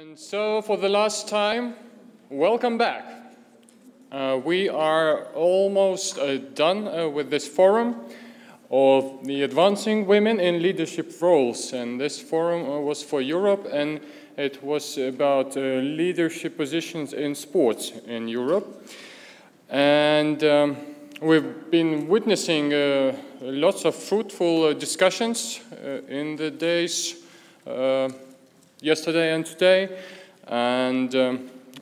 And so, for the last time, welcome back. We are almost done with this forum of the Advancing Women in Leadership Roles. And this forum was for Europe, and it was about leadership positions in sports in Europe. And we've been witnessing lots of fruitful discussions in the days yesterday and today, and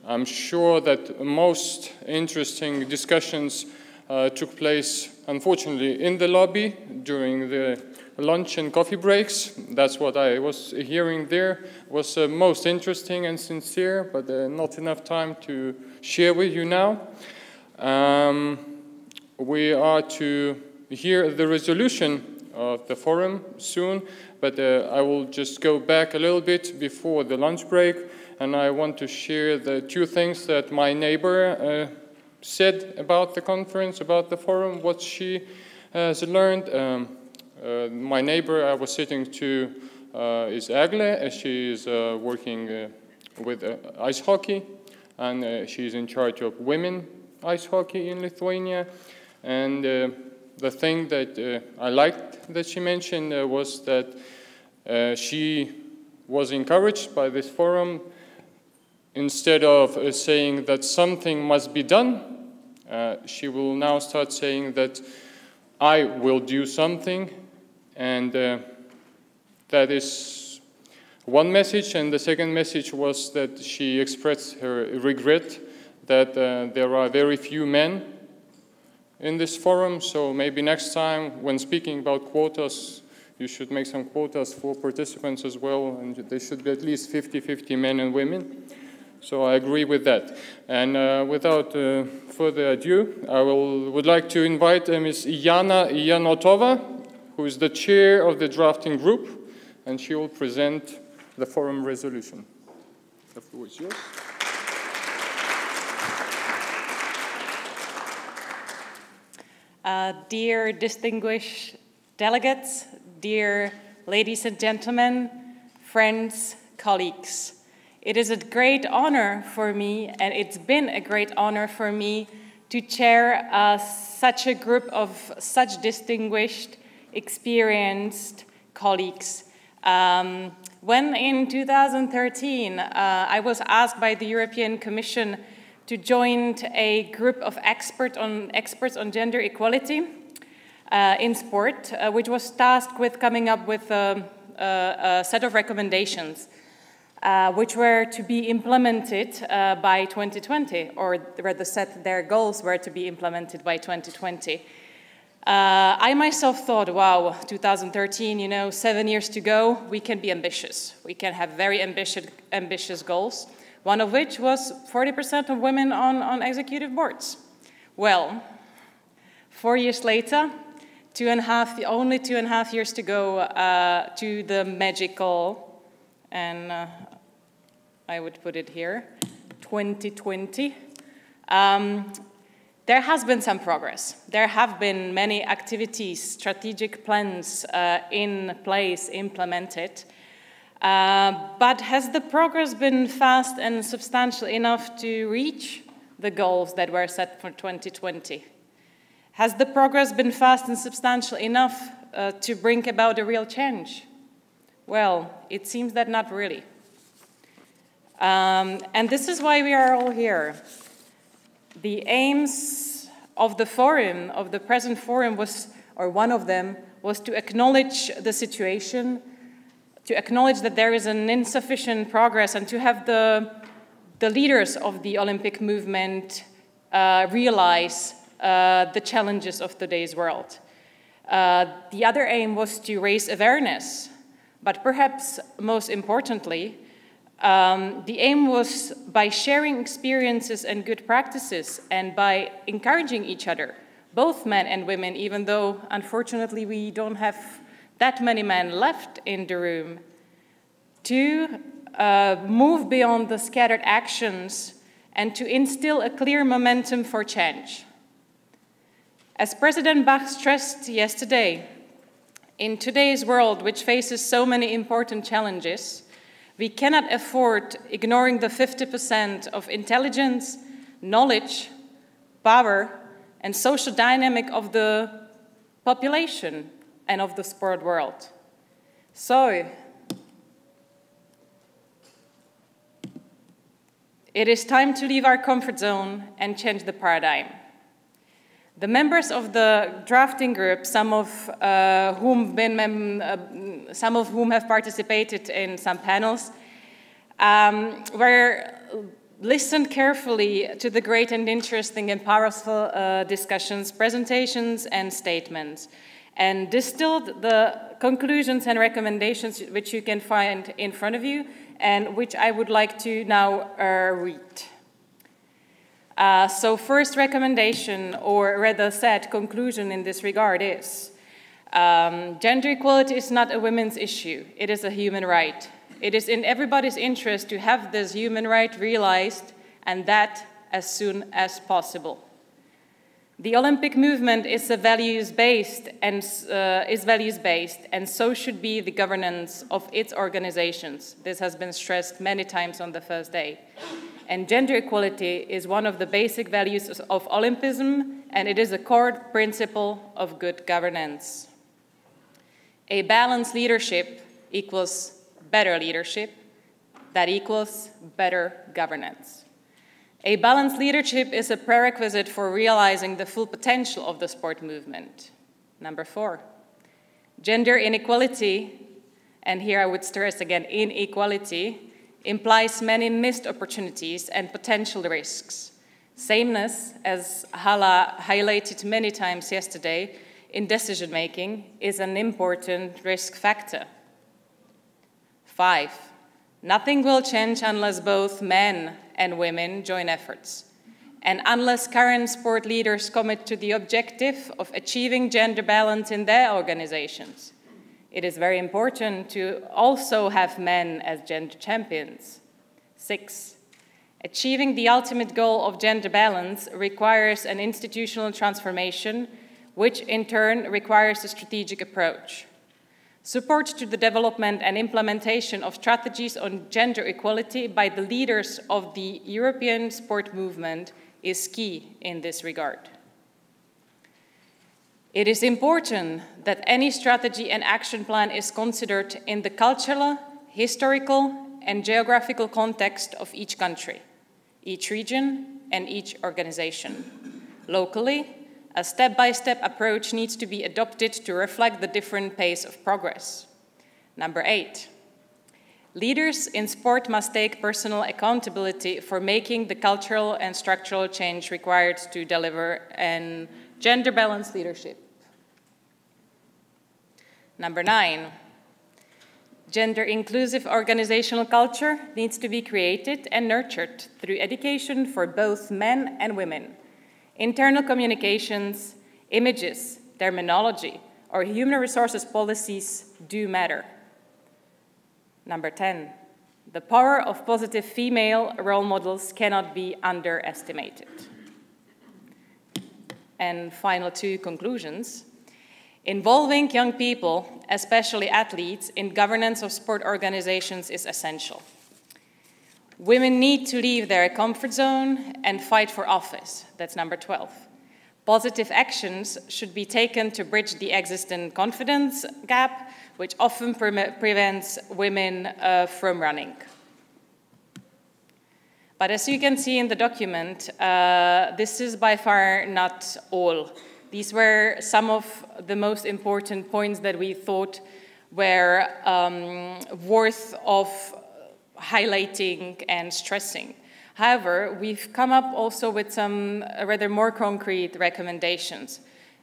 I'm sure that most interesting discussions took place, unfortunately, in the lobby during the lunch and coffee breaks. That's what I was hearing there. Was most interesting and sincere, but not enough time to share with you now. We are to hear the resolution of the forum soon, but I will just go back a little bit before the lunch break, and I want to share the two things that my neighbor said about the conference, about the forum, what she has learned. My neighbor I was sitting to is Agle. She is working with ice hockey, and she's in charge of women ice hockey in Lithuania. And the thing that I liked that she mentioned was that she was encouraged by this forum. Instead of saying that something must be done, she will now start saying that I will do something, and that is one message. And the second message was that she expressed her regret that there are very few men in this forum, so maybe next time when speaking about quotas, you should make some quotas for participants as well, and there should be at least 50-50 men and women. So I agree with that. And without further ado, I would like to invite Ms. Jana Tova, who is the chair of the drafting group, and she will present the forum resolution. The floor is yours. Dear distinguished delegates, dear ladies and gentlemen, friends, colleagues, it is a great honor for me, and it's been a great honor for me to chair such a group of such distinguished, experienced colleagues. When in 2013 I was asked by the European Commission to join a group of experts on gender equality in sport, which was tasked with coming up with a set of recommendations which were to be implemented by 2020, or rather set their goals were to be implemented by 2020. I myself thought, wow, 2013, you know, 7 years to go, we can be ambitious. We can have very ambitious goals. One of which was 40% of women on executive boards. Well, 4 years later, only 2.5 years to go to the magical, and I would put it here, 2020. There has been some progress. There have been many activities, strategic plans in place, implemented. But has the progress been fast and substantial enough to reach the goals that were set for 2020? Has the progress been fast and substantial enough to bring about a real change? Well, it seems that not really. And this is why we are all here. The aims of the forum, of the present forum was, or one of them, was to acknowledge the situation, to acknowledge that there is an insufficient progress, and to have the leaders of the Olympic movement realize the challenges of today's world. The other aim was to raise awareness, but perhaps most importantly, the aim was by sharing experiences and good practices and by encouraging each other, both men and women, even though unfortunately we don't have that many men left in the room, to move beyond the scattered actions and to instill a clear momentum for change. As President Bach stressed yesterday, in today's world, which faces so many important challenges, We cannot afford ignoring the 50% of intelligence, knowledge, power, and social dynamic of the population and of the sport world. So, it is time to leave our comfort zone and change the paradigm. The members of the drafting group, some of whom have participated in some panels, listened carefully to the great and interesting and powerful discussions, presentations, and statements, and distilled the conclusions and recommendations which you can find in front of you, and which I would like to now read. So first recommendation, or rather said conclusion in this regard is, gender equality is not a women's issue, it is a human right. It is in everybody's interest to have this human right realized, and that as soon as possible. The Olympic movement is values-based, and so should be the governance of its organizations. This has been stressed many times on the first day. And gender equality is one of the basic values of Olympism, and it is a core principle of good governance. A balanced leadership equals better leadership, that equals better governance. A balanced leadership is a prerequisite for realizing the full potential of the sport movement. Number 4, gender inequality, and here I would stress again, inequality, implies many missed opportunities and potential risks. Sameness, as Hala highlighted many times yesterday, in decision-making is an important risk factor. 5, nothing will change unless both men and women join efforts, and unless current sport leaders commit to the objective of achieving gender balance in their organizations. It is very important to also have men as gender champions. 6, achieving the ultimate goal of gender balance requires an institutional transformation, which in turn requires a strategic approach. Support to the development and implementation of strategies on gender equality by the leaders of the European sport movement is key in this regard. It is important that any strategy and action plan is considered in the cultural, historical, and geographical context of each country, each region, and each organization. Locally, a step-by-step approach needs to be adopted to reflect the different pace of progress. Number 8, leaders in sport must take personal accountability for making the cultural and structural change required to deliver an gender-balanced leadership. Number 9, gender-inclusive organizational culture needs to be created and nurtured through education for both men and women. Internal communications, images, terminology, or human resources policies do matter. Number 10, the power of positive female role models cannot be underestimated. And final 2 conclusions. Involving young people, especially athletes, in governance of sport organizations is essential. Women need to leave their comfort zone and fight for office. That's number 12. Positive actions should be taken to bridge the existing confidence gap, which often prevents women from running. But as you can see in the document, this is by far not all. These were some of the most important points that we thought were worth of highlighting and stressing. However, we've come up also with some rather more concrete recommendations,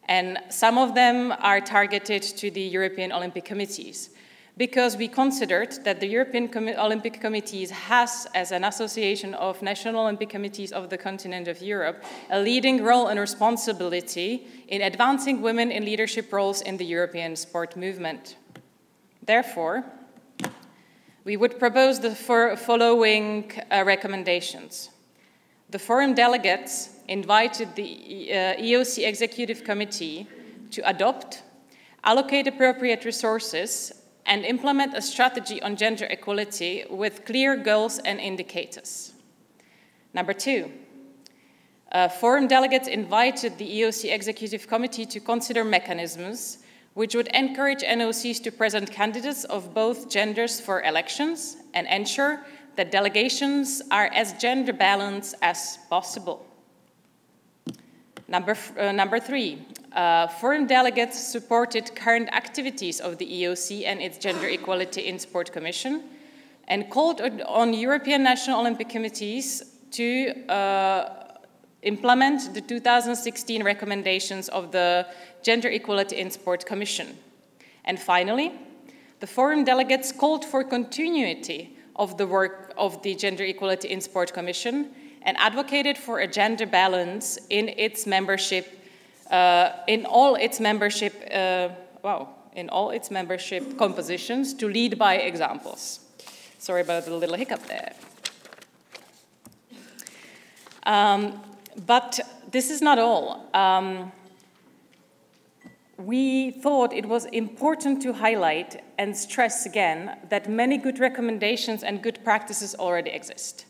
and some of them are targeted to the European Olympic Committees, because we considered that the European Olympic Committees has, as an association of national Olympic committees of the continent of Europe, a leading role and responsibility in advancing women in leadership roles in the European sport movement. Therefore, we would propose the following recommendations. The forum delegates invited the IOC Executive Committee to adopt, allocate appropriate resources, and implement a strategy on gender equality with clear goals and indicators. Number 2, forum delegates invited the IOC Executive Committee to consider mechanisms which would encourage NOCs to present candidates of both genders for elections and ensure that delegations are as gender balanced as possible. Number 3, foreign delegates supported current activities of the IOC and its Gender Equality in Sport Commission and called on European national Olympic committees to implement the 2016 recommendations of the Gender Equality in Sport Commission. And finally, the foreign delegates called for continuity of the work of the Gender Equality in Sport Commission and advocated for a gender balance in its membership, in all its membership compositions, to lead by examples. Sorry about the little hiccup there. But this is not all. We thought it was important to highlight and stress again that many good recommendations and good practices already exist,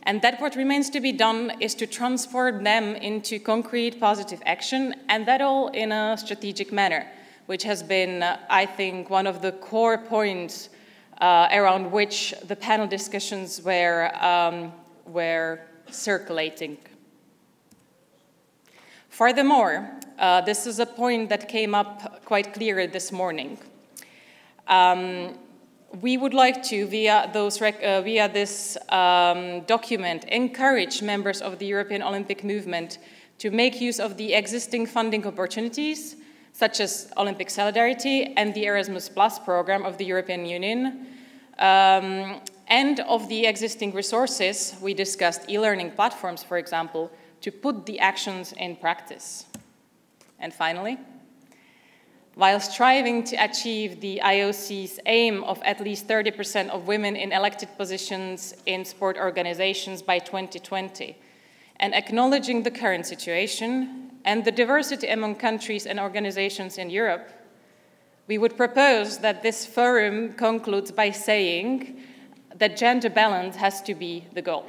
and that what remains to be done is to transform them into concrete positive action, and that all in a strategic manner, which has been, I think, one of the core points around which the panel discussions were circulating. Furthermore, this is a point that came up quite clearly this morning. We would like to, via this document, encourage members of the European Olympic movement to make use of the existing funding opportunities, such as Olympic Solidarity and the Erasmus Plus program of the European Union, and of the existing resources. We discussed e-learning platforms, for example, to put the actions in practice. And finally, while striving to achieve the IOC's aim of at least 30% of women in elected positions in sport organizations by 2020, and acknowledging the current situation and the diversity among countries and organizations in Europe, we would propose that this forum concludes by saying that gender balance has to be the goal.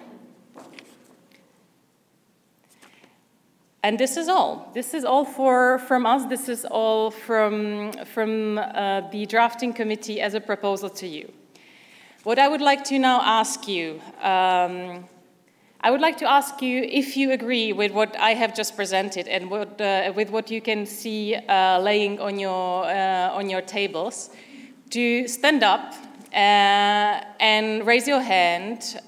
And this is all. This is all from us. This is all from the drafting committee as a proposal to you. What I would like to now ask you, I would like to ask you if you agree with what I have just presented and with what you can see laying on your tables, to stand up and raise your hand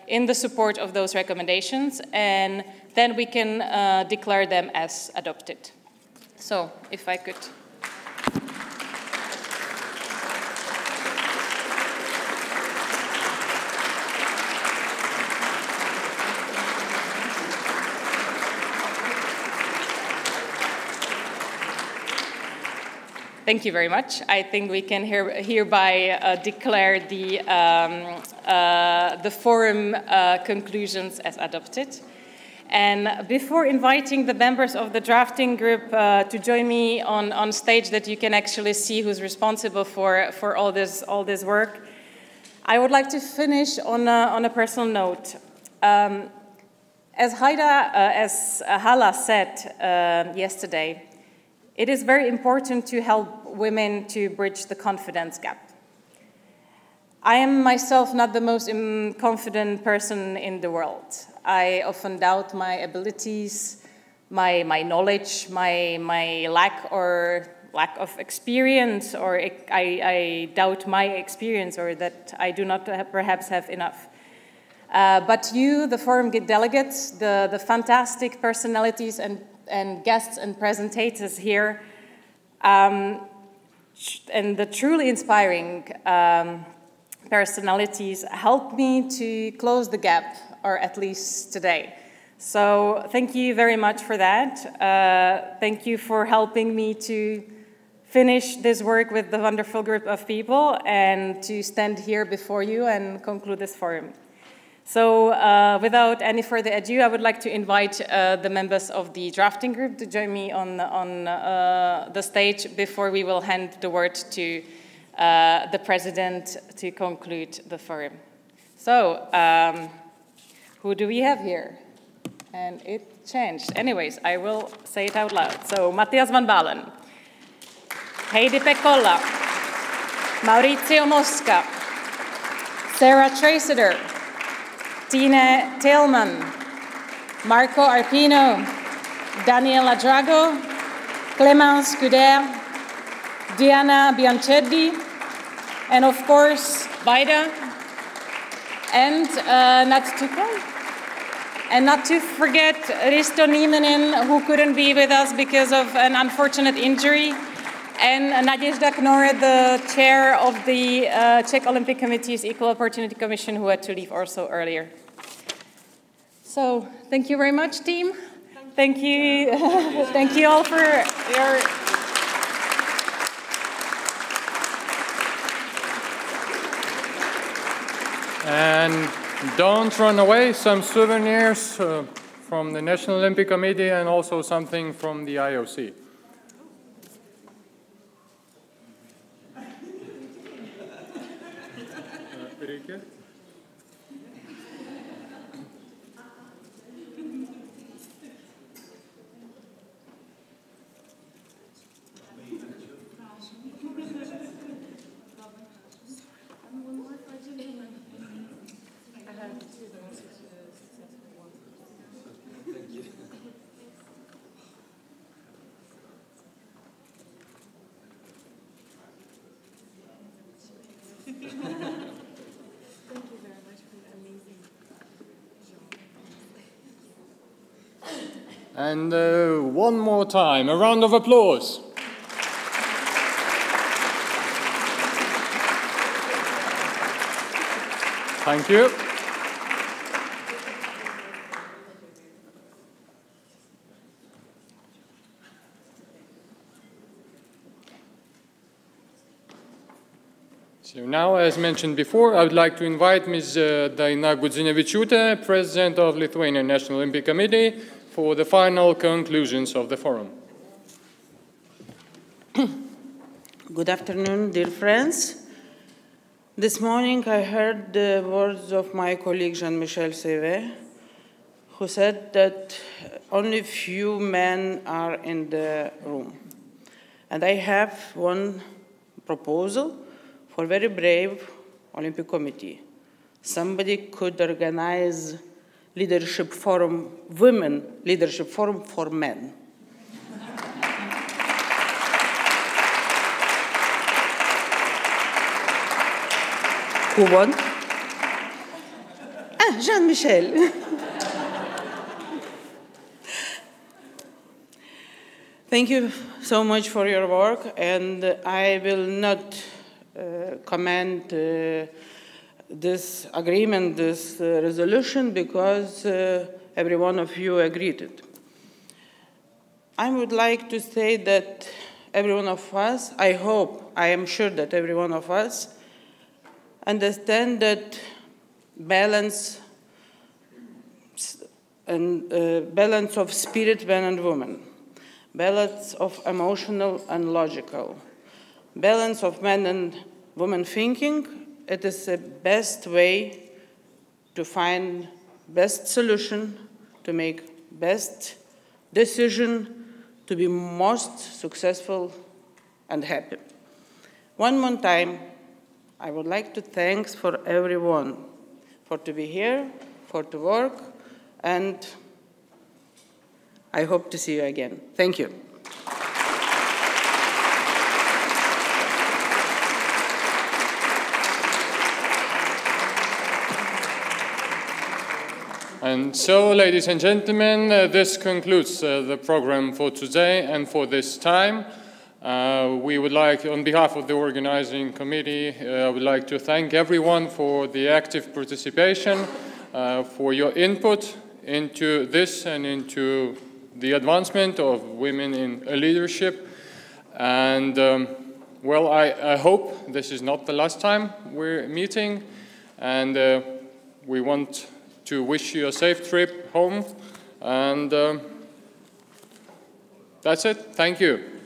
in the support of those recommendations, and then we can declare them as adopted. So, if I could. Thank you very much. I think we can hereby declare the forum conclusions as adopted. And before inviting the members of the drafting group to join me on stage, that you can actually see who's responsible for all this work, I would like to finish on a personal note. As Hala said yesterday, it is very important to help women to bridge the confidence gap. I am myself not the most confident person in the world. I often doubt my abilities, my knowledge, my lack of experience, or I doubt my experience, or that I do not perhaps have enough. But you, the forum delegates, the fantastic personalities and guests and presentators here, and the truly inspiring personalities helped me to close the gap, or at least today. So thank you very much for that. Thank you for helping me to finish this work with the wonderful group of people and to stand here before you and conclude this forum. So without any further ado, I would like to invite the members of the drafting group to join me on the stage before we will hand the word to the president to conclude the forum. So, who do we have here? And it changed. Anyways, I will say it out loud. So, Matthias van Balen, Heidi Pekkola, Maurizio Mosca, Sarah Traceder, Tine Tillman, Marco Arpino, Daniela Drago, Clémence Couder, Diana Bianchetti, and of course, Vaida, and not to forget Risto Nieminen, who couldn't be with us because of an unfortunate injury, and Nadezhda Knore, the chair of the Czech Olympic Committee's Equal Opportunity Commission, who had to leave also earlier. So, thank you very much, team. Thank you. Thank you all for your... And don't run away, some souvenirs from the National Olympic Committee and also something from the IOC. And one more time, a round of applause. Thank you. So now, as mentioned before, I would like to invite Ms. Daina Gudzinevičiūtė, President of Lithuanian National Olympic Committee, for the final conclusions of the forum. Good afternoon, dear friends. This morning I heard the words of my colleague Jean-Michel Seyvet, who said that only few men are in the room. And I have one proposal for a very brave Olympic Committee. Somebody could organize leadership forum, women leadership forum for men. Who won? Ah, Jean-Michel. Thank you so much for your work, and I will not comment this agreement, this resolution, because every one of you agreed it. I would like to say that every one of us, I am sure that every one of us understand that balance of spirit, man and woman, balance of emotional and logical, balance of man and woman thinking. It is the best way to find best solution, to make best decision, to be most successful and happy. One more time, I would like to thank for everyone for to be here, for to work, and I hope to see you again. Thank you. And so, ladies and gentlemen, this concludes the program for today and for this time. We would like, on behalf of the organizing committee, I would like to thank everyone for the active participation, for your input into this and into the advancement of women in leadership. And, well, I hope this is not the last time we're meeting, and we want to wish you a safe trip home, and that's it. Thank you.